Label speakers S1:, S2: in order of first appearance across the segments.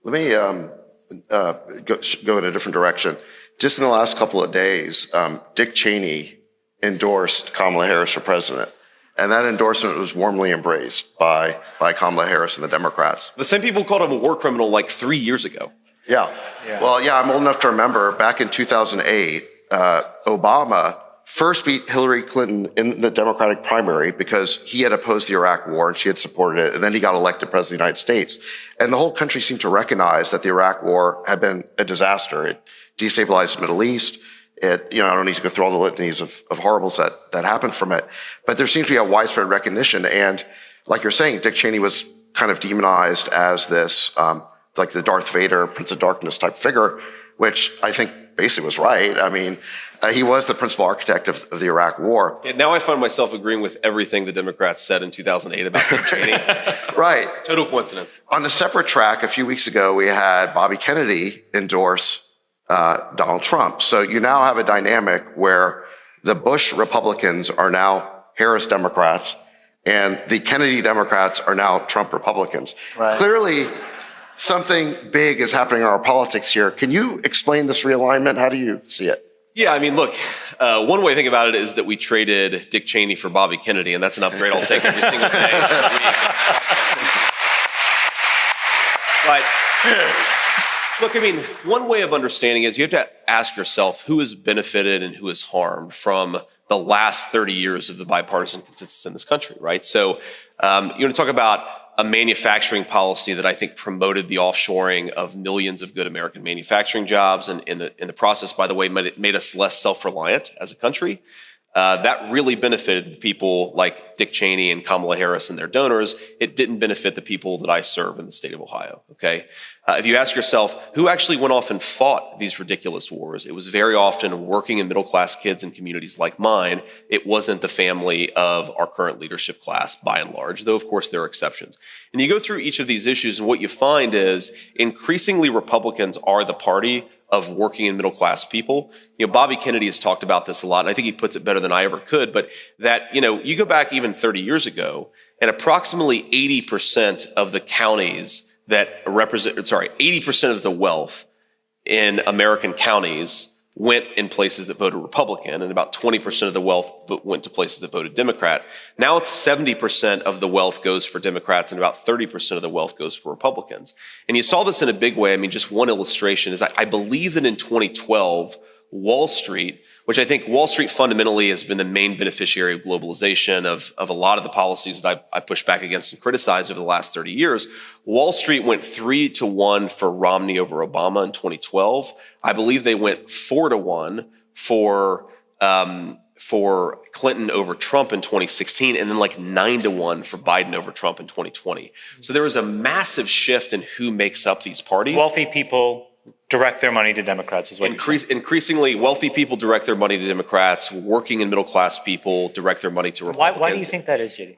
S1: Let me go in a different direction. Just in the last couple of days, Dick Cheney endorsed Kamala Harris for president. And that endorsement was warmly embraced by Kamala Harris and the Democrats.
S2: The same people called him a war criminal like 3 years ago.
S1: Yeah. Well, yeah, I'm old enough to remember back in 2008, Obama first beat Hillary Clinton in the Democratic primary because he had opposed the Iraq war and she had supported it. And then he got elected president of the United States. And the whole country seemed to recognize that the Iraq war had been a disaster. It destabilized the Middle East. I don't need to go through all the litanies of horribles that happened from it. But there seems to be a widespread recognition. And like you're saying, Dick Cheney was kind of demonized as this, like the Darth Vader, Prince of Darkness type figure, which I think basically was right. I mean, he was the principal architect of the Iraq war.
S2: And now I find myself agreeing with everything the Democrats said in 2008 about Dick Cheney.
S1: Right.
S2: Total coincidence.
S1: On a separate track, a few weeks ago, we had Bobby Kennedy endorse Donald Trump. So you now have a dynamic where the Bush Republicans are now Harris Democrats and the Kennedy Democrats are now Trump Republicans. Right. Clearly, something big is happening in our politics here. Can you explain this realignment? How do you see it?
S2: Yeah, I mean, look, one way to think about it is that we traded Dick Cheney for Bobby Kennedy, and that's an upgrade I'll take every single day. But look, I mean, one way of understanding is you have to ask yourself who has benefited and who has harmed from the last 30 years of the bipartisan consensus in this country, right? So you want to talk about a manufacturing policy that I think promoted the offshoring of millions of good American manufacturing jobs, and in the process, by the way, made us less self-reliant as a country. That really benefited people like Dick Cheney and Kamala Harris and their donors. It didn't benefit the people that I serve in the state of Ohio, okay? If you ask yourself, who actually went off and fought these ridiculous wars? It was very often working and middle-class kids in communities like mine. It wasn't the family of our current leadership class, by and large, though, of course, there are exceptions. And you go through each of these issues, and what you find is increasingly Republicans are the party of working and middle-class people. Bobby Kennedy has talked about this a lot, and I think he puts it better than I ever could, but that, you go back even 30 years ago, and approximately 80% of the counties that represent, 80% of the wealth in American counties went in places that voted Republican, and about 20% of the wealth went to places that voted Democrat. Now it's 70% of the wealth goes for Democrats and about 30% of the wealth goes for Republicans. And you saw this in a big way. I mean, just one illustration is I believe that in 2012, Wall Street, which I think Wall Street fundamentally has been the main beneficiary of globalization, of a lot of the policies that I pushed back against and criticized over the last 30 years. Wall Street went 3-1 for Romney over Obama in 2012. I believe they went 4-1 for Clinton over Trump in 2016, and then like 9-1 for Biden over Trump in 2020. So there was a massive shift in who makes up these parties.
S3: Wealthy people direct their money to Democrats is what
S2: Increasingly, wealthy people direct their money to Democrats. Working and middle-class people direct their money to Republicans.
S3: Why do you think that is, JD?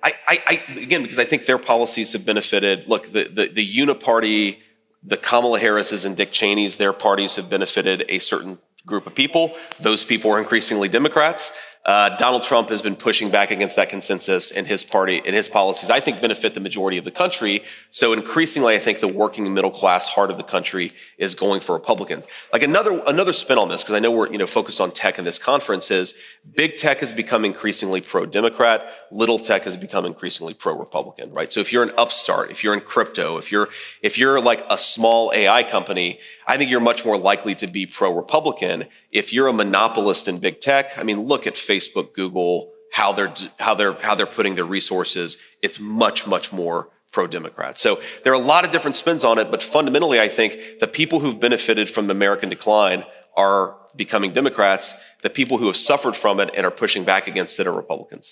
S2: Again, because I think their policies have benefited. Look, the uniparty, the Kamala Harris's and Dick Cheney's, their parties have benefited a certain group of people. Those people are increasingly Democrats. Donald Trump has been pushing back against that consensus, and his party and his policies, I think, benefit the majority of the country. So increasingly, I think the working and middle class heart of the country is going for Republicans. Like another spin on this, because I know we're focused on tech in this conference, is big tech has become increasingly pro-Democrat, little tech has become increasingly pro-Republican, right? So if you're an upstart, if you're in crypto, if you're like a small AI company, I think you're much more likely to be pro-Republican. If you're a monopolist in big tech, I mean, look at Facebook, Google, how they're putting their resources. It's much more pro-Democrat. So there are a lot of different spins on it, but fundamentally, I think the people who've benefited from the American decline are becoming Democrats. The people who have suffered from it and are pushing back against it are Republicans.